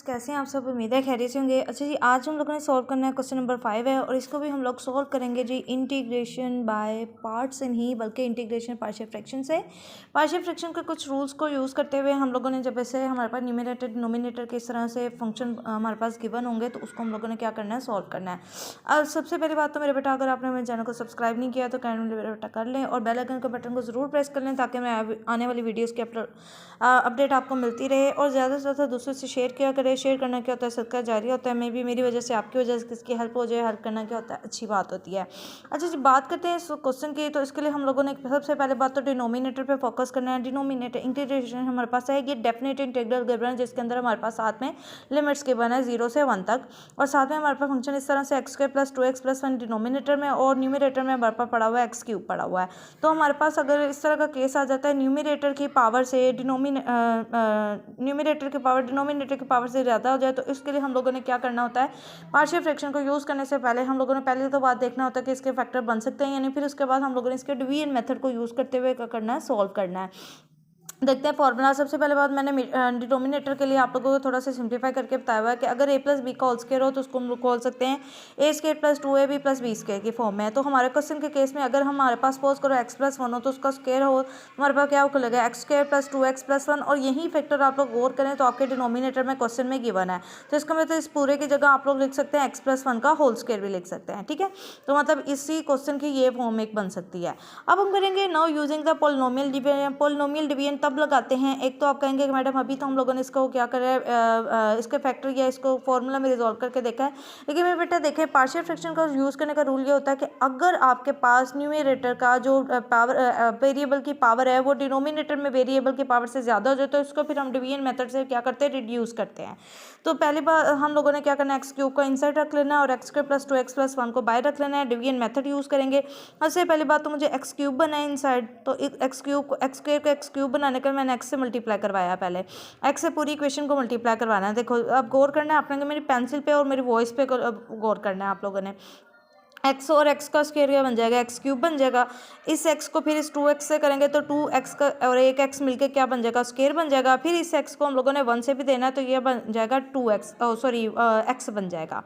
कैसे हैं आप सब। उम्मीद है खैरियत से होंगे। अच्छा जी, आज हम लोगों ने सॉल्व करना है क्वेश्चन नंबर 5 है और इसको भी हम लोग सॉल्व करेंगे जी इंटीग्रेशन बाय पार्ट्स नहीं बल्कि इंटीग्रेशन पार्शियल फ्रैक्शन से। पार्शियल फ्रैक्शन के कुछ रूल्स को यूज़ करते हुए हम लोगों ने जब ऐसे हमारे पास न्यूमरेटर डिनोमिनेटर के इस तरह से फंक्शन हमारे पास गिवन होंगे तो उसको हम लोगों ने क्या करना है, सॉल्व करना है। अब सबसे पहली बात तो मेरे बेटा, अगर आपने मेरे चैनल को सब्सक्राइब नहीं किया तो काइंडली मेरे बेटा कर लें और बेल आइकन के बटन को ज़रूर प्रेस कर लें ताकि मैं आने वाली वीडियोज़ की अपडेट आपको मिलती रहे। और ज़्यादा से ज़्यादा दूसरों से शेयर किया करें। शेयर करना क्या होता है, सदका जारी होता है। मेरी वजह से आपकी वजह से किसकी हेल्प हो जाए, हेल्प करना क्या होता है, अच्छी बात होती है। अच्छा जी, बात करते हैं इस क्वेश्चन की। तो इसके लिए हम लोगों ने सबसे पहले बात तो डिनोमिनेटर पे फोकस करना है। डिनोमिनेटर इंटीग्रेशन हमारे पास है ये डेफिनेट इंटीग्रल गिवन है जिसके अंदर हमारे पास साथ में लिमिट्स गिवन है 0 से 1 तक और साथ में हमारे पास फंक्शन इस तरह से x² + 2x + 1 डिनोमिनेटर में और न्यूमरेटर में हमारे पास पड़ा हुआ है x³ पड़ा हुआ है। तो हमारे पास अगर इस तरह का केस आ जाता है न्यूमरेटर की पावर से न्यूमरेटर की पावर डिनोमिनेटर की पावर से ज़्यादा हो जाए तो इसके लिए हम लोगों ने क्या करना होता है, पार्शियल फ्रैक्शन को यूज़ करने से पहले हम लोगों ने पहले तो बात देखना होता है कि इसके फैक्टर बन सकते हैं यानी, फिर उसके बाद हम लोगों ने इसके डिवीजन मेथड को यूज़ करते हुए क्या करना है, सॉल्व करना है। देखते हैं फॉर्मूला। सबसे पहले बात मैंने डिनोमिनेटर के लिए आप लोगों को थोड़ा सा सिंप्लीफाई करके बताया हुआ है कि अगर a + b का होल स्क्वायर हो तो उसको हम लोग बोल सकते हैं a² + 2ab + b² की फॉर्म में है। तो हमारे क्वेश्चन के केस में अगर हमारे पास सपोज करो x + 1 हो तो उसका स्क्वायर हो, हमारे पास क्या होगा x² + 2x + 1 और यही फैक्टर आप लोग गौर करें तो आपके डिनोमिनेटर में क्वेश्चन में गिवन है। तो इसका मतलब इस पूरे की जगह आप लोग लिख सकते हैं x + 1 का होल स्क्वायर भी लिख सकते हैं। ठीक है, तो मतलब इसी क्वेश्चन की ये फॉर्म एक बन सकती है। अब हम करेंगे now using the polynomial division. Polynomial division तब लगाते हैं, एक तो आप कहेंगे कि मैडम अभी तो हम लोगों ने इसको क्या करा इसके फैक्टर या इसको फॉर्मूला में रिजॉल्व करके देखा है, लेकिन मेरे बेटा देखें पार्शियल फ्रैक्शन का यूज़ करने का रूल ये होता है कि अगर आपके पास न्यूमरेटर का जो पावर वेरिएबल की पावर है वो डिनोमिनेटर में वेरिएबल की पावर से ज़्यादा हो जाए तो इसको फिर हम डिवीजन मेथड से क्या करते हैं, रिड्यूस करते हैं। तो पहली बार हम लोगों ने क्या करना है, x³ को इनसाइड रख लेना है और x² + 2x + 1 को बाहर रख लेना है। डिवीजन मेथड यूज़ करेंगे। सबसे पहली बात तो मुझे x³ बना है इनसाइड, तो x² को x² बनाने का मैंने x से मल्टीप्लाई करवाया, पहले x से पूरी इक्वेशन को मल्टीप्लाई करवाना है। देखो अब गौर करना है आपने, मेरी पेंसिल पे और मेरी वॉइस पे गौर करना है आप लोगों ने। x और x का स्क्वायर क्या बन जाएगा, x³ बन जाएगा। इस x को फिर इस 2x से करेंगे तो 2x का और एक x मिलके क्या बन जाएगा, स्क्वायर बन जाएगा। फिर इस x को हम लोगों ने 1 से भी देना है तो ये बन जाएगा 2x x बन जाएगा।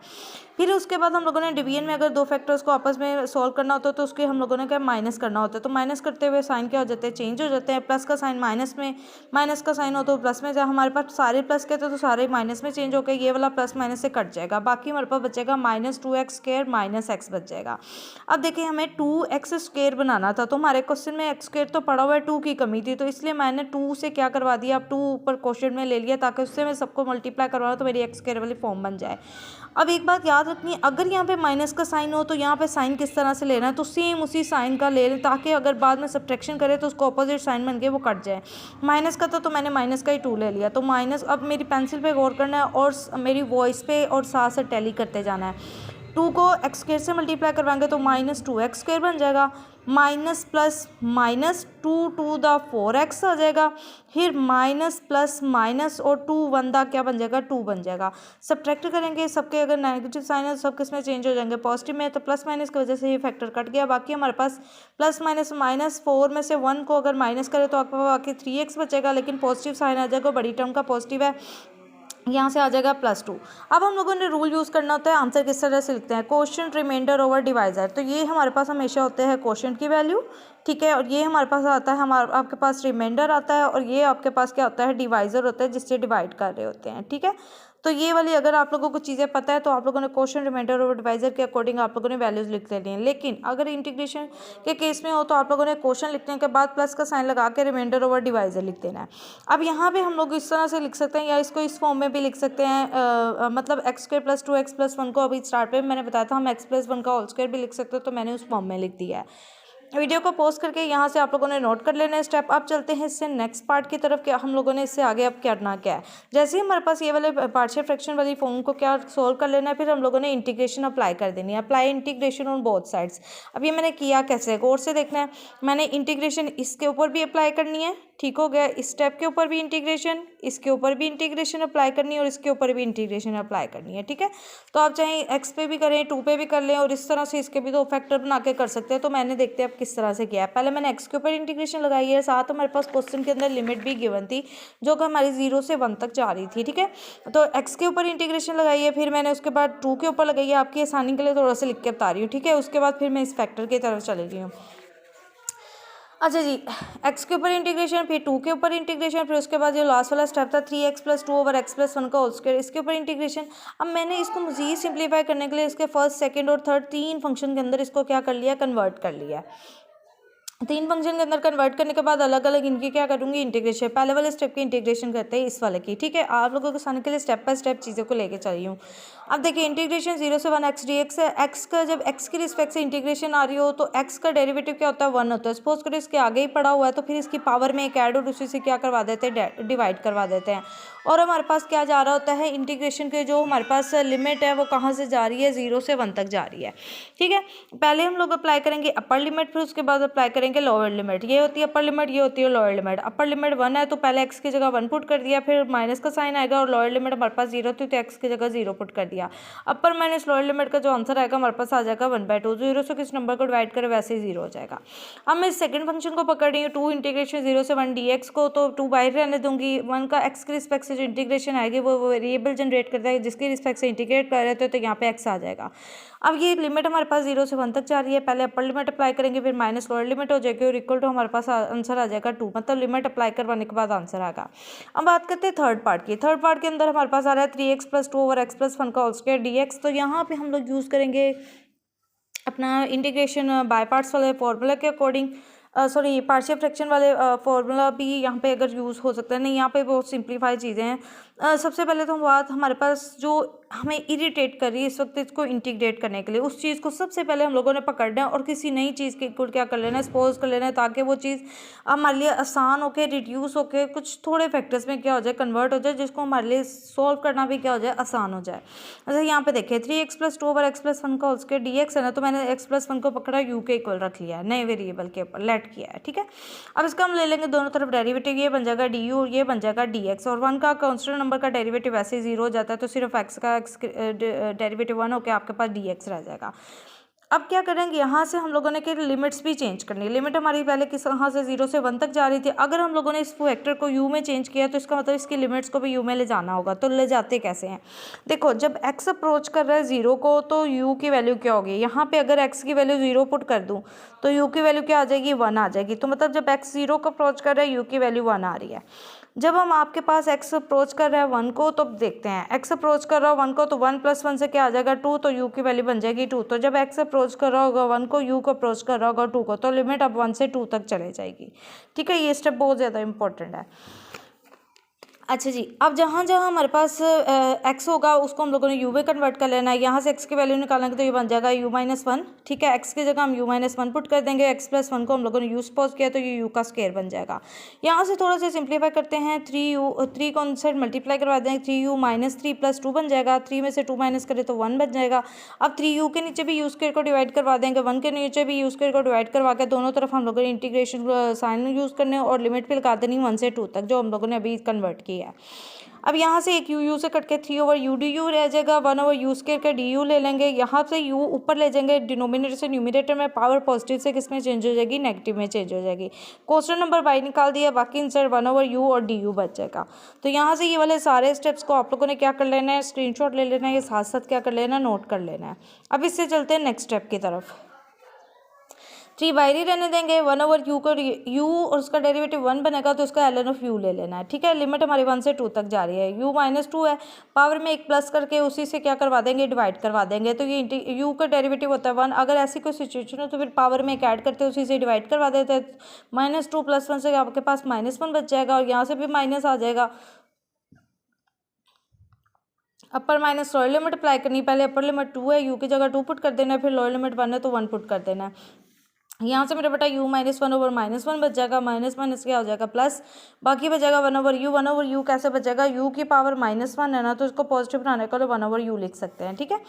फिर उसके बाद हम लोगों ने डिवीजन में अगर दो फैक्टर्स को आपस में सॉल्व करना होता है तो उसके हम लोगों ने क्या माइनस करना होता है। तो माइनस करते हुए साइन क्या हो जाते हैं, चेंज हो जाते हैं। प्लस का साइन माइनस में, माइनस का साइन हो तो प्लस में, जब हमारे पास सारे प्लस के थे तो सारे माइनस में चेंज होकर ये वाला प्लस माइनस से कट जाएगा। बाकी हमारे पास बचेगा -2x² -x बच जाएगा। अब देखिए हमें 2x² बनाना था तो हमारे क्वेश्चन में x² तो पड़ा हुआ है, 2 की कमी थी तो इसलिए मैंने 2 से क्या करवा दिया, अब 2 ऊपर क्वेश्चन में ले लिया ताकि उससे मैं सबको मल्टीप्लाई करवाऊँ तो मेरी x² वाली फॉर्म बन जाए। अब एक बात याद रखनी है, अगर यहाँ पे माइनस का साइन हो तो यहाँ पे साइन किस तरह से लेना है, तो सेम उसी साइन का ले लें ताकि अगर बाद में सब्ट्रैक्शन करें तो उसको ऑपोजिट साइन बन के वो कट जाए। माइनस का तो मैंने माइनस का ही 2 ले लिया, तो माइनस, अब मेरी पेंसिल पे गौर करना है और मेरी वॉइस पे और साथ से टैली करते जाना है। 2 को x² से मल्टीप्लाई करवाएंगे तो -2x² बन जाएगा, minus plus minus 2 to the 4x आ जाएगा, फिर माइनस प्लस माइनस और 2 1 दा क्या बन जाएगा, 2 बन जाएगा। सब्ट्रैक्ट करेंगे, सबके अगर नेगेटिव साइन है सब किस में चेंज हो जाएंगे, पॉजिटिव में, तो प्लस माइनस की वजह से ये फैक्टर कट गया। बाकी हमारे पास प्लस माइनस -4 में से 1 को अगर माइनस करें तो आपको बाकी 3x बचेगा, लेकिन पॉजिटिव साइन आ जाएगा, बड़ी टर्म का पॉजिटिव है, यहाँ से आ जाएगा +2। अब हम लोगों ने रूल यूज़ करना होता है, आंसर किस तरह से लिखते हैं, क्वोशिएंट रिमाइंडर ओवर डिवाइजर। तो ये हमारे पास हमेशा होते हैं क्वोशिएंट की वैल्यू, ठीक है, और ये हमारे पास आता है, आपके पास रिमाइंडर आता है और ये आपके पास क्या होता है, डिवाइजर होता है जिससे डिवाइड कर रहे होते हैं। ठीक है, तो ये वाली अगर आप लोगों को चीज़ें पता है तो आप लोगों ने क्वोशिएंट रिमाइंडर और डिवाइजर के अकॉर्डिंग आप लोगों ने वैल्यूज लिख लेनी है। लेकिन अगर इंटीग्रेशन के केस में हो तो आप लोगों ने क्वोशिएंट लिखने के बाद प्लस का साइन लगा के रिमाइंडर ओवर डिवाइजर लिख देना है। अब यहाँ पे हम लोग इस तरह से लिख सकते हैं या इसको इस फॉर्म में भी लिख सकते हैं, मतलब x² + 2x + 1 को अभी स्टार्ट में मैंने बताया था हम x + 1 का होल स्क्वायर भी लिख सकते हो, तो मैंने उस फॉर्म में लिख दिया है। वीडियो को पॉज करके यहाँ से आप लोगों ने नोट कर लेना है स्टेप। अब चलते हैं इससे नेक्स्ट पार्ट की तरफ, क्या हम लोगों ने इससे आगे अब करना क्या है। जैसे ही हमारे पास ये वाले पार्शियल फ्रैक्शन वाली फॉर्म को क्या सोल्व कर लेना है, फिर हम लोगों ने इंटीग्रेशन अप्लाई कर देनी है, apply integration on both sides. अब ये मैंने किया कैसे, गौर से देखना है, मैंने इंटीग्रेशन इसके ऊपर भी अप्लाई करनी है, ठीक हो गया। इस स्टेप के ऊपर भी इंटीग्रेशन, इसके ऊपर भी इंटीग्रेशन अप्लाई करनी है और इसके ऊपर भी इंटीग्रेशन अप्लाई करनी है, ठीक है। तो आप चाहे एक्स पे भी करें, 2 पे भी कर लें और इस तरह से इसके भी 2 फैक्टर बना के कर सकते हैं। तो मैंने देखते हैं अब किस तरह से किया है। पहले मैंने एक्स के ऊपर इंटीग्रेशन लगाई है, साथ हमारे पास क्वेश्चन के अंदर लिमिट भी गिवन थी जो कि हमारी 0 से 1 तक जा रही थी, ठीक है। तो एक्स के ऊपर इंटीग्रेशन लगाई है, फिर मैंने उसके बाद 2 के ऊपर लगाई है। आपकी आसानी के लिए थोड़ा सा लिख के बता रही हूँ, ठीक है। उसके बाद फिर मैं इस फैक्टर की तरफ चली गई हूँ। अच्छा जी, एक्स के ऊपर इंटीग्रेशन, फिर 2 के ऊपर इंटीग्रेशन, फिर उसके बाद जो लास्ट वाला स्टेप था 3x + 2 ओवर x + 1 का होल स्क्वायर, इसके ऊपर इंटीग्रेशन। अब मैंने इसको मज़ीद सिंप्लीफाई करने के लिए इसके फर्स्ट, सेकंड और थर्ड 3 फंक्शन के अंदर इसको क्या कर लिया, कन्वर्ट कर लिया। 3 फंक्शन के अंदर कन्वर्ट करने के बाद अलग अलग इनकी क्या करूँगी, इंटीग्रेशन। पहले वाले स्टेप की इंटीग्रेशन करते हैं इस वाले की, ठीक है। आप लोगों को आसानी के लिए स्टेप बाय स्टेप चीज़ों को लेके चली हूँ। अब देखिए इंटीग्रेशन 0 से 1 x dx है। एक्स का जब एक्स की रिस्पेक्ट से इंटीग्रेशन आ रही हो तो एक्स का डेरिवेटिव क्या होता है, 1 होता है। सपोज करो इसके आगे ही पड़ा हुआ है तो फिर इसकी पावर में एक ऐड और उसी से क्या करवा देते हैं, डिवाइड करवा देते हैं। और हमारे पास क्या जा रहा होता है, इंटीग्रेशन के जो हमारे पास लिमिट है वो कहाँ से जा रही है, 0 से 1 तक जा रही है, ठीक है। पहले हम लोग अप्लाई करेंगे अपर लिमिट, फिर उसके बाद अप्लाई करेंगे लोअर लिमिट। ये होती है अपर लिमिट, ये होती है लोअर लिमिट। अपर लिमिट 1 है तो पहले एक्स की जगह 1 पुट कर दिया, फिर माइनस का साइन आएगा, और लोअर लिमिट हमारे पास 0 थी तो एक्स की जगह 0 पुट कर दिया। अपर माइनस लोअर लिमिट का जो आंसर आएगा हमारे पास आ जाएगा 1/2। 0 से किस नंबर को डिवाइड करें वैसे ही 0 हो जाएगा। अब मैं सेकंड फंक्शन को पकड़ रही हूँ 2 इंटीग्रेशन 0 से 1 dx को, तो 2 बाहर रहने दूंगी। 1 का एक्स के रिस्पेक्ट से जो इंटीग्रेशन आएगी वो वेरिएबल जनरेट करता है जिसके रिस्पेक्ट से इंटीग्रेट कर रहे थे, तो यहाँ पे एक्स आ जाएगा। अब ये लिमिट हमारे पास 0 से 1 तक जा रही है। पहले अपर लिमिट अप्लाई करेंगे, फिर माइनस लोअर लिमिट हो जाएगी और इक्वल टू हमारे पास आंसर आ जाएगा 2, मतलब लिमिट अप्लाई करवाने के बाद आंसर आएगा। अब बात करते हैं थर्ड पार्ट की। थर्ड पार्ट के अंदर हमारे पास आ रहा है 3x + 2 ओवर x + 1 का होल स्क्वायर dx। तो यहाँ पे हम लोग यूज़ करेंगे अपना इंटीग्रेशन बाय पार्ट्स वाले फॉर्मूला के अकॉर्डिंग, सॉरी पार्शियल फ्रैक्शन वाले फॉर्मूला भी यहाँ पे अगर यूज़ हो सकता है। नहीं, यहाँ पे बहुत सिंप्लीफाई चीज़ें हैं। सबसे पहले तो बात हमारे पास जो हमें इरिटेट कर रही है इस वक्त, इसको इंटीग्रेट करने के लिए उस चीज़ को सबसे पहले हम लोगों ने पकड़ना है और किसी नई चीज़ के इक्वल क्या कर लेना है, सपोज कर लेना है, ताकि वो चीज़ हमारे लिए आसान होकर रिड्यूस होकर कुछ थोड़े फैक्टर्स में क्या हो जाए, कन्वर्ट हो जाए, जिसको हमारे लिए सॉल्व करना भी क्या हो जाए, आसान हो जाए। जैसे यहाँ पे देखिए 3x + 2 ओवर x + 1 का होल स्क्वायर dx है ना, तो मैंने x + 1 को पकड़ा, u के इक्वल रख लिया है, नए वेरिएबल के ऊपर लेट किया है, ठीक है। अब इसका हम ले लेंगे दोनों तरफ डेरिवेटिव, ये बन जाएगा du और ये बन जाएगा dx। और 1 का कांस्टेंट नंबर का डेरिवेटिव वैसे ही 0 हो जाता है, तो सिर्फ x का डेरिवेटिव 1 होकर आपके पास dx रह जाएगा। अब क्या करेंगे, यहाँ से हम लोगों ने कि लिमिट्स भी चेंज करनी है। लिमिट हमारी पहले किस यहाँ से 0 से 1 तक जा रही थी। अगर हम लोगों ने इस वेक्टर को u में चेंज किया तो इसका मतलब इसकी लिमिट्स को भी u में ले जाना होगा। तो ले जाते कैसे हैं, देखो जब x अप्रोच कर रहा है 0 को तो u की वैल्यू क्या होगी, यहाँ पे अगर x की वैल्यू 0 पुट कर दूँ तो u की वैल्यू क्या आ जाएगी, 1 आ जाएगी। तो मतलब जब x 0 को अप्रोच कर रहा है u की वैल्यू 1 आ रही है। जब हम आपके पास x अप्रोच कर रहा है 1 को, तो देखते हैं x अप्रोच कर रहा है 1 को तो 1 + 1 से क्या आ जाएगा 2, तो u की वैल्यू बन जाएगी 2। तो जब x अप्रोच कर रहा होगा 1 को, u को अप्रोच कर रहा होगा 2 को, तो लिमिट अब 1 से 2 तक चले जाएगी, ठीक है। ये स्टेप बहुत ज़्यादा इंपॉर्टेंट है। अच्छा जी, अब जहाँ जहाँ हमारे पास x होगा उसको हम लोगों ने u में कन्वर्ट कर लेना है। यहाँ से x की वैल्यू निकालेंगे तो ये बन जाएगा u-1, ठीक है। x की जगह हम u-1 पुट कर देंगे, x + 1 को हम लोगों ने u सपोज किया तो ये u का स्क्वायर बन जाएगा। यहाँ से थोड़ा सा सिंप्लीफाई करते हैं, 3 को उनसे मल्टीप्लाई करवा देंगे, 3u - 3 + 2 बन जाएगा। 3 में से 2 माइनस करें तो 1 बन जाएगा। अब 3u के नीचे भी u स्क्वायर को डिवाइड करवा देंगे, 1 के नीचे भी u स्क्वायर को डिवाइड करवा के दोनों तरफ हम लोगों ने इंटीग्रेशन साइन यूज़ करने और लिमिट भी लगा देनी 1 से 2 तक, जो हम लोगों ने अभी कन्वर्ट किया है। अब यहाँ से एक u से कट के 3 ओवर u du रह जाएगा, 1 ओवर u स्क्वायर का du ले लेंगे। यहाँ से u ऊपर ले जाएंगे, डिनोमिनेटर से न्यूमिनेटर में, पावर पॉजिटिव से किस में चेंज हो जाएगी, नेगेटिव में चेंज हो जाएगी। कांस्टेंट नंबर बाई निकाल दिया, बाकी इंसर्ट 1 ओवर u और du बच जाएगा। तो यहाँ से ये वाले सारे स्टेप्स को आप लोगों ने क्या कर लेना है, स्क्रीनशॉट ले लेना है, ये साथ साथ क्या कर लेना है, नोट कर लेना है। अब इससे चलते हैं नेक्स्ट स्टेप की तरफ। 3 बाहर ही रहने देंगे, 1 ओवर u को u और उसका डेरिवेटिव 1 बनेगा तो उसका ln ऑफ u ले लेना है, ठीक है। लिमिट हमारी 1 से 2 तक जा रही है, u - 2 है, पावर में एक प्लस करके उसी से क्या करवा देंगे, डिवाइड करवा देंगे। तो ये u का डेरिवेटिव होता है 1। अगर ऐसी कोई सिचुएशन हो तो फिर पावर में एक ऐड करते उसी से डिवाइड करवा देते हैं। -2 + 1 से आपके पास -1 बच जाएगा और यहाँ से भी माइनस आ जाएगा। अपर माइनस लोअर लिमिट अप्लाई करनी, पहले अपर लिमिट 2 है, u की जगह 2 पुट कर देना है, फिर लोअर लिमिट 1 है तो 1 पुट कर देना है। यहाँ से मेरा बेटा u -1/-1 बच जाएगा, माइनस माइनस क्या हो जाएगा प्लस, बाकी बचेगा 1/u। 1/u कैसे बचेगा, u की पावर -1 है ना, तो इसको पॉजिटिव बनाने के लिए 1/u लिख सकते हैं, ठीक है।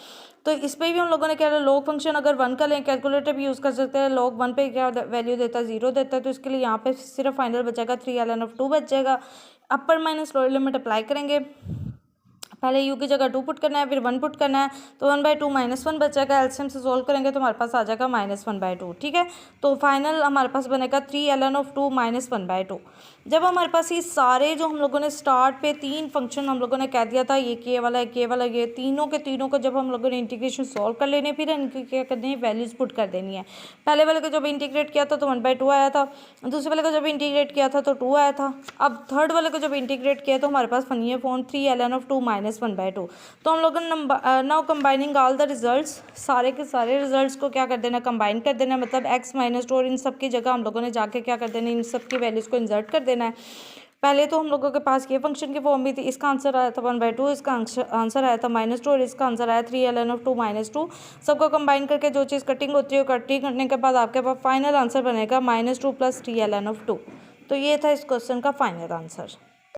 तो इस पर भी हम लोगों ने क्या लॉग फंक्शन अगर 1 का लें, कैलकुलेटर भी यूज़ कर सकते हैं। log 1 पे क्या वैल्यू देता है, 0 देता है, तो इसके लिए यहाँ पे सिर्फ फाइनल बचेगा 3 बच जाएगा। अपर माइनस लोअर लिमिट अप्लाई करेंगे, पहले u की जगह 2 पुट करना है, फिर 1 पुट करना है, तो 1/2 -1 बचेगा। एलसीएम से सोल्व करेंगे तो हमारे पास आ जाएगा -1/2, ठीक है। तो फाइनल हमारे पास बनेगा 3 -1/2। जब हमारे पास ये सारे जो हम लोगों ने स्टार्ट पे 3 फंक्शन हम लोगों ने कह दिया था, ये के वाला, के वाला, ये तीनों के तीनों को जब हम लोगों ने इंटीग्रेशन सॉल्व कर लेने, फिर इनकी क्या करनी है, वैल्यूज पुट कर देनी है। पहले वाले को जब इंटीग्रेट किया था तो 1/2 आया था, दूसरे वाले को जब इंटीग्रेट किया था तो 2 आया था। अब थर्ड वाले को जब इंटीग्रेट किया तो हमारे पास बनी है फॉर्म 3 -1/2। तो हम लोगों ने now combining all the results, सारे के सारे रिजल्ट्स को क्या कर देना, कंबाइन कर देना, मतलब x -2 और इन सब की जगह हम लोगों ने जाके क्या कर देना, इन सब की वैल्यूज़ को इंसर्ट कर देना है। पहले तो हम लोगों के पास ये फंक्शन की फॉर्म भी थी, इसका आंसर आया था 1/2, इसका आंसर आया था -2 और इसका आंसर आया 3 सबको कंबाइन करके जो चीज़ कटिंग होती है, कटिंग करने के बाद आपके पास फाइनल आंसर बनेगा -2 + 3 तो ये था इस क्वेश्चन का फाइनल आंसर।